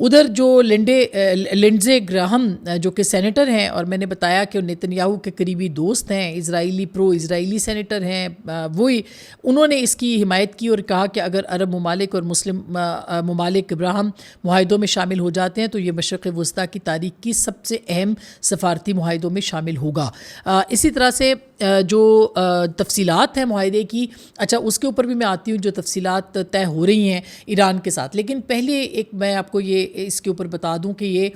ادھر جو لنڈزے گراہم جو کہ سینیٹر ہیں، اور میں نے بتایا کہ نیتن یاہو کے قریبی دوست ہیں، پرو اسرائیلی سینیٹر ہیں، وہی انہوں نے اس کی حمایت کی اور کہا کہ اگر عرب ممالک اور مسلم ممالک ابراہم معاہدوں میں شامل ہو جاتے ہیں تو یہ مشرق وسطیٰ کی تاریخ کی سب سے اہم سفارتی معاہدوں میں شامل ہوگا۔ اسی طرح سے جو تفصیلات ہیں معاہدے کی، اچھا اس کے اوپر بھی میں آتی ہوں جو تفصیلات طے ہو رہی ہیں ایران کے ساتھ، لیکن پہلے ایک میں آپ کو یہ اس کے اوپر بتا دوں کہ یہ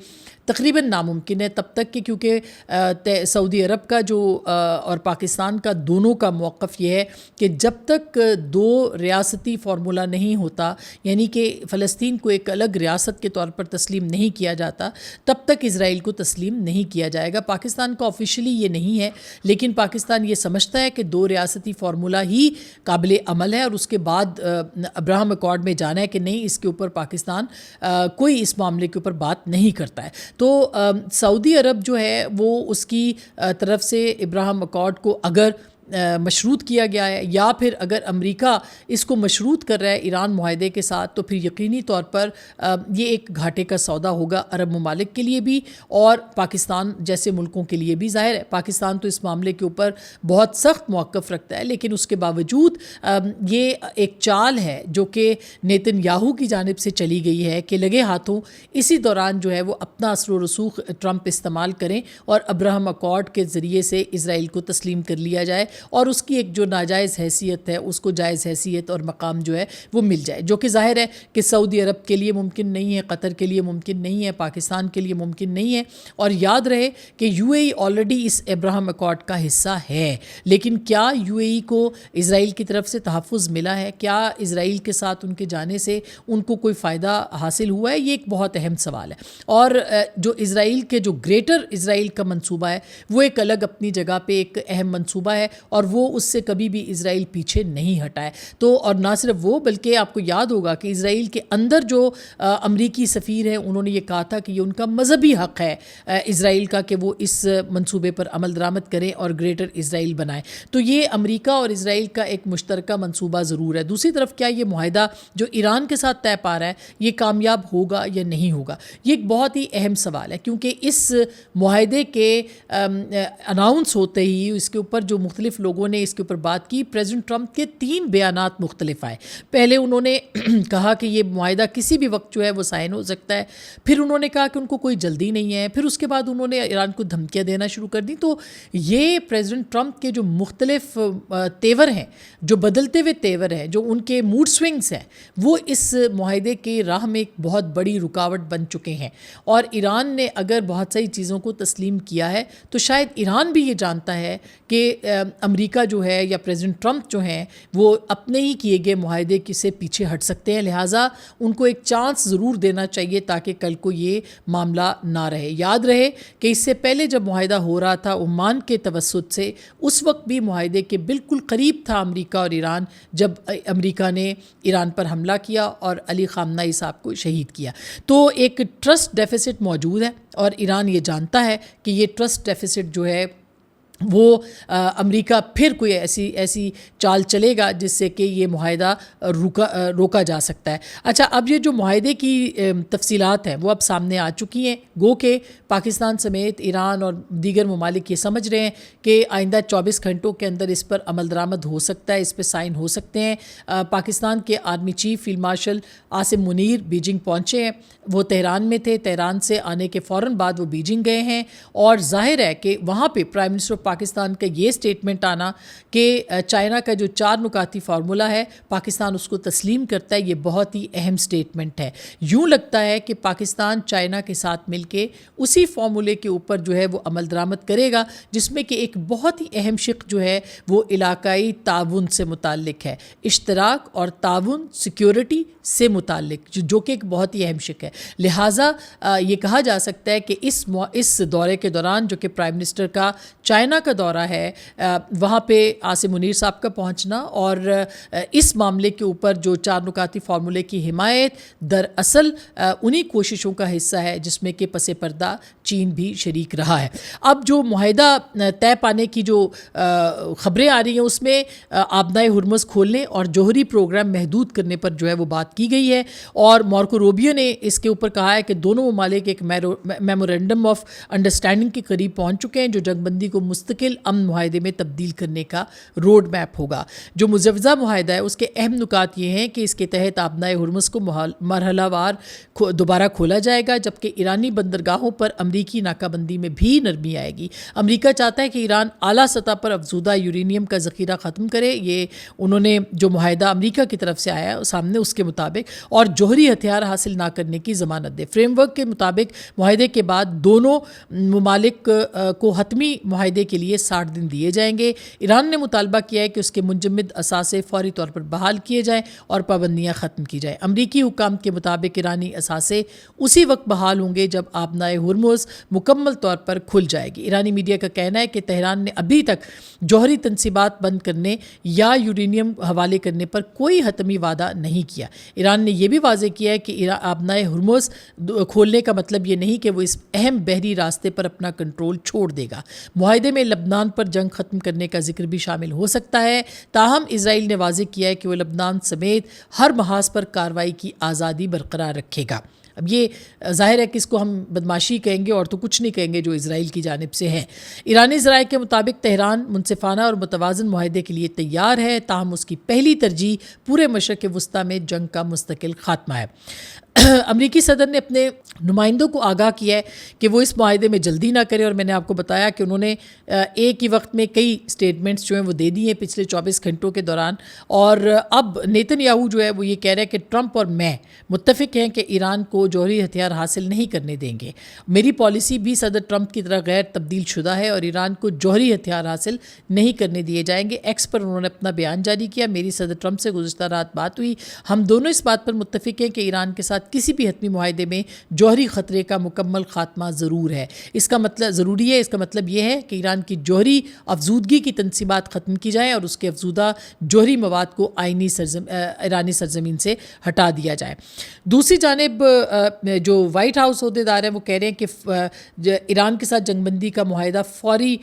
تقریباً ناممکن ہے تب تک کہ کیونکہ سعودی عرب کا جو اور پاکستان کا دونوں کا موقف یہ ہے کہ جب تک دو ریاستی فارمولا نہیں ہوتا، یعنی کہ فلسطین کو ایک الگ ریاست کے طور پر تسلیم نہیں کیا جاتا، تب تک اسرائیل کو تسلیم نہیں کیا جائے گا۔ پاکستان کا آفیشلی یہ نہیں ہے، لیکن پاکستان یہ سمجھتا ہے کہ دو ریاستی فارمولا ہی قابل عمل ہے اور اس کے بعد ابراہم ایکارڈ میں جانا ہے کہ نہیں، اس کے اوپر پاکستان کوئی اس معاملے کے اوپر بات نہیں کرتا ہے۔ تو سعودی عرب جو ہے وہ اس کی طرف سے ابراہم ایکارڈ کو اگر مشروط کیا گیا ہے، یا پھر اگر امریکہ اس کو مشروط کر رہا ہے ایران معاہدے کے ساتھ، تو پھر یقینی طور پر یہ ایک گھاٹے کا سودا ہوگا عرب ممالک کے لیے بھی اور پاکستان جیسے ملکوں کے لیے بھی۔ ظاہر ہے پاکستان تو اس معاملے کے اوپر بہت سخت موقف رکھتا ہے، لیکن اس کے باوجود یہ ایک چال ہے جو کہ نیتن یاہو کی جانب سے چلی گئی ہے کہ لگے ہاتھوں اسی دوران جو ہے وہ اپنا اثر و رسوخ ٹرمپ استعمال کریں اور ابراہم ایکارڈ کے ذریعے سے اسرائیل کو تسلیم کر لیا جائے اور اس کی ایک جو ناجائز حیثیت ہے اس کو جائز حیثیت اور مقام جو ہے وہ مل جائے، جو کہ ظاہر ہے کہ سعودی عرب کے لیے ممکن نہیں ہے، قطر کے لیے ممکن نہیں ہے، پاکستان کے لیے ممکن نہیں ہے۔ اور یاد رہے کہ یو اے ای آلریڈی اس ابراہم ایکارڈ کا حصہ ہے، لیکن کیا یو اے ای کو اسرائیل کی طرف سے تحفظ ملا ہے؟ کیا اسرائیل کے ساتھ ان کے جانے سے ان کو کوئی فائدہ حاصل ہوا ہے؟ یہ ایک بہت اہم سوال ہے۔ اور جو اسرائیل کے جو گریٹر اسرائیل کا منصوبہ ہے وہ ایک الگ اپنی جگہ پہ ایک اہم منصوبہ ہے اور وہ اس سے کبھی بھی اسرائیل پیچھے نہیں ہٹا ہے۔ تو اور نہ صرف وہ، بلکہ آپ کو یاد ہوگا کہ اسرائیل کے اندر جو امریکی سفیر ہیں انہوں نے یہ کہا تھا کہ یہ ان کا مذہبی حق ہے اسرائیل کا کہ وہ اس منصوبے پر عمل درآمد کریں اور گریٹر اسرائیل بنائیں۔ تو یہ امریکہ اور اسرائیل کا ایک مشترکہ منصوبہ ضرور ہے۔ دوسری طرف کیا یہ معاہدہ جو ایران کے ساتھ طے پا رہا ہے یہ کامیاب ہوگا یا نہیں ہوگا؟ یہ ایک بہت ہی اہم سوال ہے، کیونکہ اس معاہدے کے اناؤنس ہوتے ہی اس کے اوپر جو مختلف لوگوں نے اس کے اوپر بات کی، پریزیڈنٹ ٹرمپ کے 3 بیانات مختلف آئے۔ پہلے انہوں نے کہا کہ یہ معاہدہ کسی بھی وقت جو ہے وہ سائن ہو سکتا ہے، پھر انہوں نے کہا کہ ان کو کوئی جلدی نہیں ہے، پھر اس کے بعد انہوں نے ایران کو دھمکیاں دینا شروع کر دی۔ تو یہ پریزیڈنٹ ٹرمپ کے جو مختلف تیور ہیں، جو بدلتے ہوئے تیور ہیں، جو ان کے موڈ سوئنگز ہیں، وہ اس معاہدے کے راہ میں ایک بہت بڑی رکاوٹ بن چکے ہیں۔ اور ایران نے اگر بہت ساری چیزوں کو تسلیم کیا ہے تو شاید ایران بھی یہ جانتا ہے کہ امریکہ جو ہے یا پریزیڈنٹ ٹرمپ جو ہیں وہ اپنے ہی کیے گئے معاہدے سے پیچھے ہٹ سکتے ہیں، لہٰذا ان کو ایک چانس ضرور دینا چاہیے تاکہ کل کو یہ معاملہ نہ رہے۔ یاد رہے کہ اس سے پہلے جب معاہدہ ہو رہا تھا عمان کے توسط سے، اس وقت بھی معاہدے کے بالکل قریب تھا امریکہ اور ایران، جب امریکہ نے ایران پر حملہ کیا اور علی خامنہ ای صاحب کو شہید کیا۔ تو ایک ٹرسٹ ڈیفیسٹ موجود ہے اور ایران یہ جانتا ہے کہ یہ ٹرسٹ ڈیفیسٹ جو ہے وہ امریکہ پھر کوئی ایسی چال چلے گا جس سے کہ یہ معاہدہ روکا جا سکتا ہے۔ اچھا، اب یہ جو معاہدے کی تفصیلات ہیں وہ اب سامنے آ چکی ہیں، گو کہ پاکستان سمیت ایران اور دیگر ممالک یہ سمجھ رہے ہیں کہ آئندہ 24 گھنٹوں کے اندر اس پر عمل درآمد ہو سکتا ہے، اس پہ سائن ہو سکتے ہیں۔ پاکستان کے army chief field marshal Asim Munir Beijing پہنچے ہیں، وہ تہران میں تھے، تہران سے آنے کے فوراً بعد وہ بیجنگ گئے ہیں، اور ظاہر ہے کہ وہاں پہ پرائم منسٹر پاکستان کا یہ سٹیٹمنٹ آنا کہ چائنا کا جو 4 نکاتی فارمولا ہے پاکستان اس کو تسلیم کرتا ہے، یہ بہت ہی اہم سٹیٹمنٹ ہے۔ یوں لگتا ہے کہ پاکستان چائنا کے ساتھ مل کے اسی فارمولے کے اوپر جو ہے وہ عمل درآمد کرے گا، جس میں کہ ایک بہت ہی اہم شق جو ہے وہ علاقائی تعاون سے متعلق ہے، اشتراک اور تعاون سیکیورٹی سے متعلق، جو کہ ایک بہت ہی اہم شق ہے۔ لہٰذا یہ کہا جا سکتا ہے کہ اس دورے کے دوران جو کہ پرائم منسٹر کا چائنا کا دورہ ہے، وہاں پہ عاصم منیر صاحب کا پہنچنا اور اس معاملے کے اوپر جو 4 نکاتی فارمولے کی حمایت دراصل انہی کوششوں کا حصہ ہے جس میں کہ پس پردہ چین بھی شریک رہا ہے. اب جو معاہدہ طے پانے کی جو خبریں آ رہی ہیں اس میں آبنائے ہرمز کھولنے اور جوہری پروگرام محدود کرنے پر جو ہے وہ بات کی گئی ہے. اور مارکو روبیو نے اس کے اوپر کہا ہے کہ دونوں ممالک ایک میمورینڈم آف انڈرسٹینڈنگ کے قریب پہنچ چکے ہیں جو جنگ بندی کو مستقل امن معاہدے میں تبدیل کرنے کا روڈ میپ ہوگا. جو مجوزہ معاہدہ ہے اس کے اہم نکات یہ ہیں کہ اس کے تحت آبنائے ہرمز کو مرحلہ وار دوبارہ کھولا جائے گا جبکہ ایرانی بندرگاہوں پر امریکی ناکہ بندی میں بھی نرمی آئے گی. امریکہ چاہتا ہے کہ ایران اعلیٰ سطح پر افزودہ یورینیم کا ذخیرہ ختم کرے. یہ انہوں نے جو معاہدہ امریکہ کی طرف سے آیا ہے سامنے اس کے مطابق اور جوہری ہتھیار حاصل نہ کرنے کی ضمانت دے. فریم ورک کے مطابق معاہدے کے بعد دونوں ممالک کو حتمی معاہدے کے لیے 60 دن دیے جائیں گے. ایران نے مطالبہ کیا ہے کہ اس کے منجمد اثاثے فوری طور پر بحال کیے جائیں اور پابندیاں ختم کی جائیں. امریکی حکام کے مطابق ایرانی اثاثے اسی وقت بحال ہوں گے جب آبنائے ہرمز مکمل طور پر کھل جائے گی. ایرانی میڈیا کا کہنا ہے کہ تہران نے ابھی تک جوہری تنصیبات بند کرنے یا یورینیم حوالے کرنے پر کوئی حتمی وعدہ نہیں کیا. ایران نے یہ بھی واضح کیا ہے کہ آبنائے ہرمز کھولنے کا مطلب یہ نہیں کہ وہ اس اہم بحری راستے پر اپنا کنٹرول چھوڑ دے گا. معاہدے میں لبنان پر جنگ ختم کرنے کا ذکر بھی شامل ہو سکتا ہے. تاہم اسرائیل نے واضح کیا ہے کہ وہ لبنان سمیت ہر محاذ پر کارروائی کی آزادی برقرار رکھے گا. اب یہ ظاہر ہے کہ اس کو ہم بدماشی کہیں گے اور تو کچھ نہیں کہیں گے جو اسرائیل کی جانب سے ہے. ایرانی ذرائع کے مطابق تہران منصفانہ اور متوازن معاہدے کے لیے تیار ہے تاہم اس کی پہلی ترجیح پورے مشرق وسطیٰ میں جنگ کا مستقل خاتمہ ہے. امریکی صدر نے اپنے نمائندوں کو آگاہ کیا ہے کہ وہ اس معاہدے میں جلدی نہ کرے اور میں نے آپ کو بتایا کہ انہوں نے ایک ہی وقت میں کئی سٹیٹمنٹس جو ہیں وہ دے دی ہیں پچھلے 24 گھنٹوں کے دوران. اور اب نیتن یاہو جو ہے وہ یہ کہہ رہے ہیں کہ ٹرمپ اور میں متفق ہیں کہ ایران کو جوہری ہتھیار حاصل نہیں کرنے دیں گے. میری پالیسی بھی صدر ٹرمپ کی طرح غیر تبدیل شدہ ہے اور ایران کو جوہری ہتھیار حاصل نہیں کرنے دیے جائیں گے. ایکس پر انہوں نے اپنا بیان جاری کیا. میری صدر ٹرمپ سے گزشتہ رات بات ہوئی. ہم دونوں اس بات پر متفق ہیں کہ ایران کے ساتھ کسی بھی حتمی معاہدے میں جوہری خطرے کا مکمل خاتمہ ضرور ہے. اس کا مطلب ضروری ہے. اس کا مطلب یہ ہے کہ ایران کی جوہری افزودگی کی تنصیبات ختم کی جائیں اور اس کے افزودہ جوہری مواد کو ایرانی سرزمین سے ہٹا دیا جائے. دوسری جانب جو وائٹ ہاؤس عہدیدار ہیں وہ کہہ رہے ہیں کہ ایران کے ساتھ جنگ بندی کا معاہدہ فوری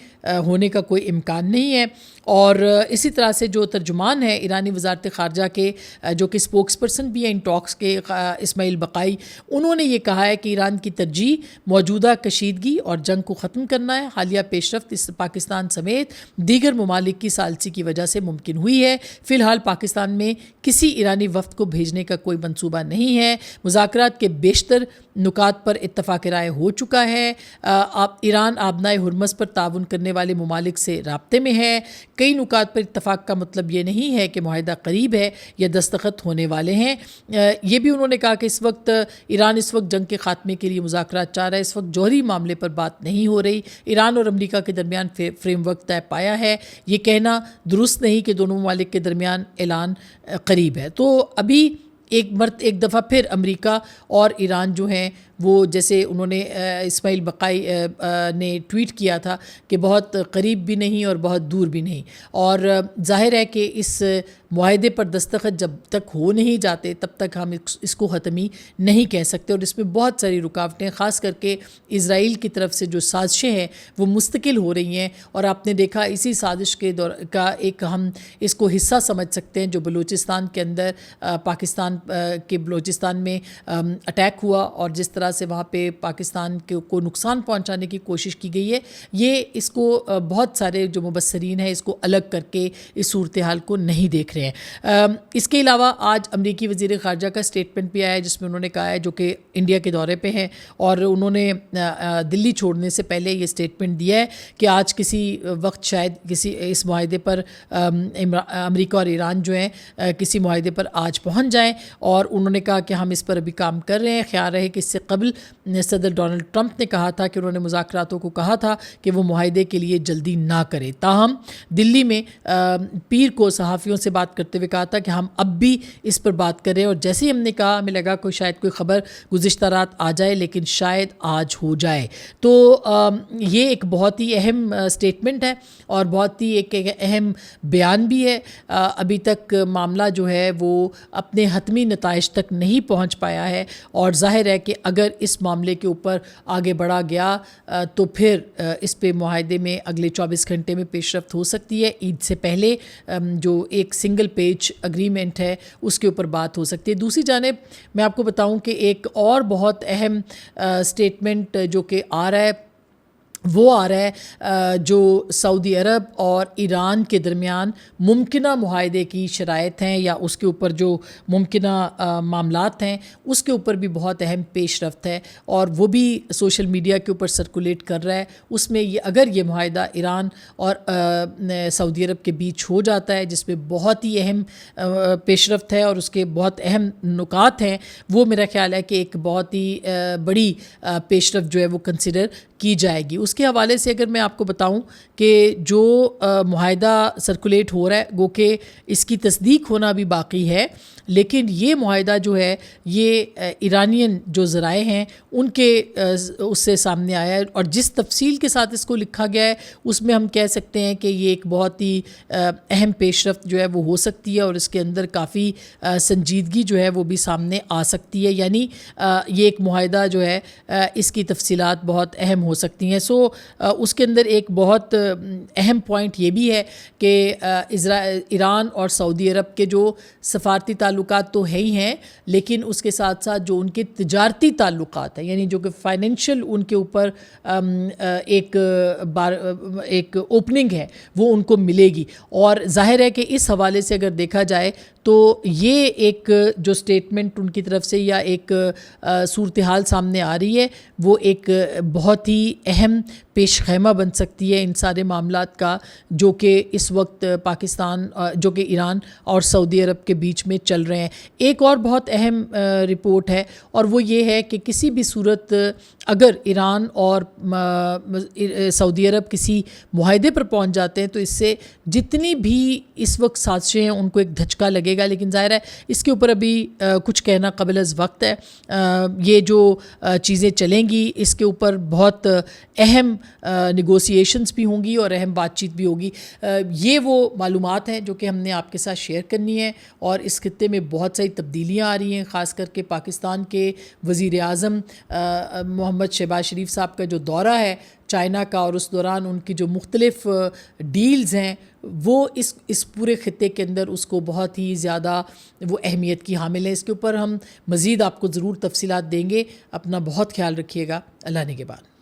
ہونے کا کوئی امکان نہیں ہے. اور اسی طرح سے جو ترجمان ہے ایرانی وزارت خارجہ کے جو کہ اسپوکس پرسن بھی ہیں ان ٹاکس کے اسماعیل بقائی, انہوں نے یہ کہا ہے کہ ایران کی ترجیح موجودہ کشیدگی اور جنگ کو ختم کرنا ہے. حالیہ پیش رفت اس پاکستان سمیت دیگر ممالک کی ثالثی کی وجہ سے ممکن ہوئی ہے. فی الحال پاکستان میں کسی ایرانی وفد کو بھیجنے کا کوئی منصوبہ نہیں ہے. مذاکرات کے بیشتر نکات پر اتفاق رائے ہو چکا ہے. ایران آبنائے ہرمز پر تعاون کرنے والے ممالک سے رابطے میں ہے. کئی نکات پر اتفاق کا مطلب یہ نہیں ہے کہ معاہدہ قریب ہے یا دستخط ہونے والے ہیں. یہ بھی انہوں نے کہا کہ ایران اس وقت جنگ کے خاتمے کے لیے مذاکرات چاہ رہا ہے. اس وقت جوہری معاملے پر بات نہیں ہو رہی. ایران اور امریکہ کے درمیان فریم ورک طے پایا ہے. یہ کہنا درست نہیں کہ دونوں ممالک کے درمیان اعلان قریب ہے. تو ابھی ایک دفعہ پھر امریکہ اور ایران جو ہیں وہ جیسے انہوں نے اسماعیل بقائی نے ٹویٹ کیا تھا کہ بہت قریب بھی نہیں اور بہت دور بھی نہیں. اور ظاہر ہے کہ اس معاہدے پر دستخط جب تک ہو نہیں جاتے تب تک ہم اس کو حتمی نہیں کہہ سکتے. اور اس میں بہت ساری رکاوٹیں خاص کر کے اسرائیل کی طرف سے جو سازشیں ہیں وہ مستقل ہو رہی ہیں. اور آپ نے دیکھا اسی سازش کے کا ایک ہم اس کو حصہ سمجھ سکتے ہیں جو بلوچستان کے اندر پاکستان کے بلوچستان میں اٹیک ہوا اور جس طرح سے وہاں پہ پاکستان کو نقصان پہنچانے کی کوشش کی گئی ہے. یہ اس کو بہت سارے جو مبصرین ہیں اس کو الگ کر کے اس صورتحال کو نہیں دیکھ رہے ہیں. اس کے علاوہ آج امریکی وزیر خارجہ کا اسٹیٹمنٹ بھی آیا ہے جس میں انہوں نے کہا ہے جو کہ انڈیا کے دورے پہ ہیں اور انہوں نے دلی چھوڑنے سے پہلے یہ اسٹیٹمنٹ دیا ہے کہ آج کسی وقت شاید کسی اس معاہدے پر امریکہ اور ایران جو ہیں کسی معاہدے پر آج پہنچ جائیں. اور انہوں نے کہا کہ ہم اس پر ابھی کام کر رہے ہیں. خیال رہے کہ اس سے قبل صدر ڈونلڈ ٹرمپ نے کہا تھا کہ انہوں نے مذاکراتوں کو کہا تھا کہ وہ معاہدے کے لیے جلدی نہ کرے. تاہم دلی میں پیر کو صحافیوں سے بات کرتے ہوئے کہا تھا کہ ہم اب بھی اس پر بات کر رہے ہیں اور جیسے ہی ہم نے کہا ہمیں لگا شاید کوئی خبر گزشتہ رات آ جائے لیکن شاید آج ہو جائے. تو یہ ایک بہت ہی اہم اسٹیٹمنٹ ہے اور بہت ہی ایک اہم بیان بھی ہے. ابھی تک معاملہ جو ہے وہ اپنے حتمی حتمی نتائج تک نہیں پہنچ پایا ہے، اور ظاہر ہے کہ اگر اس معاملے کے اوپر آگے بڑھا گیا تو پھر اس پہ معاہدے میں اگلے 24 گھنٹے میں پیش رفت ہو سکتی ہے. عید سے پہلے جو ایک سنگل پیج اگریمنٹ ہے اس کے اوپر بات ہو سکتی ہے. دوسری جانب میں آپ کو بتاؤں کہ ایک اور بہت اہم سٹیٹمنٹ جو کہ آ رہا ہے وہ آ رہا ہے جو سعودی عرب اور ایران کے درمیان ممکنہ معاہدے کی شرائط ہیں یا اس کے اوپر جو ممکنہ معاملات ہیں اس کے اوپر بھی بہت اہم پیش رفت ہے، اور وہ بھی سوشل میڈیا کے اوپر سرکولیٹ کر رہا ہے. اس میں اگر یہ معاہدہ ایران اور سعودی عرب کے بیچ ہو جاتا ہے جس میں بہت ہی اہم پیش رفت ہے اور اس کے بہت اہم نکات ہیں، وہ میرا خیال ہے کہ ایک بہت ہی بڑی پیش رفت جو ہے وہ کنسیڈر کی جائے گی. اس کے حوالے سے اگر میں آپ کو بتاؤں کہ جو معاہدہ سرکولیٹ ہو رہا ہے گو کہ اس کی تصدیق ہونا بھی باقی ہے، لیکن یہ معاہدہ جو ہے یہ ایرانین جو ذرائع ہیں ان کے اس سے سامنے آیا ہے، اور جس تفصیل کے ساتھ اس کو لکھا گیا ہے اس میں ہم کہہ سکتے ہیں کہ یہ ایک بہت ہی اہم پیش رفت جو ہے وہ ہو سکتی ہے، اور اس کے اندر کافی سنجیدگی جو ہے وہ بھی سامنے آ سکتی ہے. یعنی یہ ایک معاہدہ جو ہے اس کی تفصیلات بہت اہم ہو سکتی ہیں. اس کے اندر ایک بہت اہم پوائنٹ یہ بھی ہے کہ ایران اور سعودی عرب کے جو سفارتی تعلقات تو ہے ہی ہیں، لیکن اس کے ساتھ ساتھ جو ان کے تجارتی تعلقات ہیں، یعنی جو کہ فائنینشیل ان کے اوپر ایک اوپننگ ہے وہ ان کو ملے گی. اور ظاہر ہے کہ اس حوالے سے اگر دیکھا جائے تو یہ ایک جو سٹیٹمنٹ ان کی طرف سے یا ایک صورتحال سامنے آ رہی ہے وہ ایک بہت ہی اہم پیش خیمہ بن سکتی ہے ان سارے معاملات کا جو کہ اس وقت پاکستان جو کہ ایران اور سعودی عرب کے بیچ میں چل رہے ہیں. ایک اور بہت اہم رپورٹ ہے، اور وہ یہ ہے کہ کسی بھی صورت اگر ایران اور سعودی عرب کسی معاہدے پر پہنچ جاتے ہیں تو اس سے جتنی بھی اس وقت سازشیں ہیں ان کو ایک دھچکا لگے گا، لیکن ظاہر ہے اس کے اوپر ابھی کچھ کہنا قبل از وقت ہے. یہ جو چیزیں چلیں گی اس کے اوپر بہت اہم نیگوسیشنز بھی ہوں گی اور اہم بات چیت بھی ہوگی. یہ وہ معلومات ہیں جو کہ ہم نے آپ کے ساتھ شیئر کرنی ہے، اور اس خطے میں بہت ساری تبدیلیاں آ رہی ہیں، خاص کر کے پاکستان کے وزیر اعظم محمد شہباز شریف صاحب کا جو دورہ ہے چائنا کا، اور اس دوران ان کی جو مختلف ڈیلز ہیں وہ اس پورے خطے کے اندر اس کو بہت ہی زیادہ وہ اہمیت کی حامل ہیں. اس کے اوپر ہم مزید آپ کو ضرور تفصیلات دیں گے. اپنا بہت خیال رکھیے گا. اللہ نگہبان.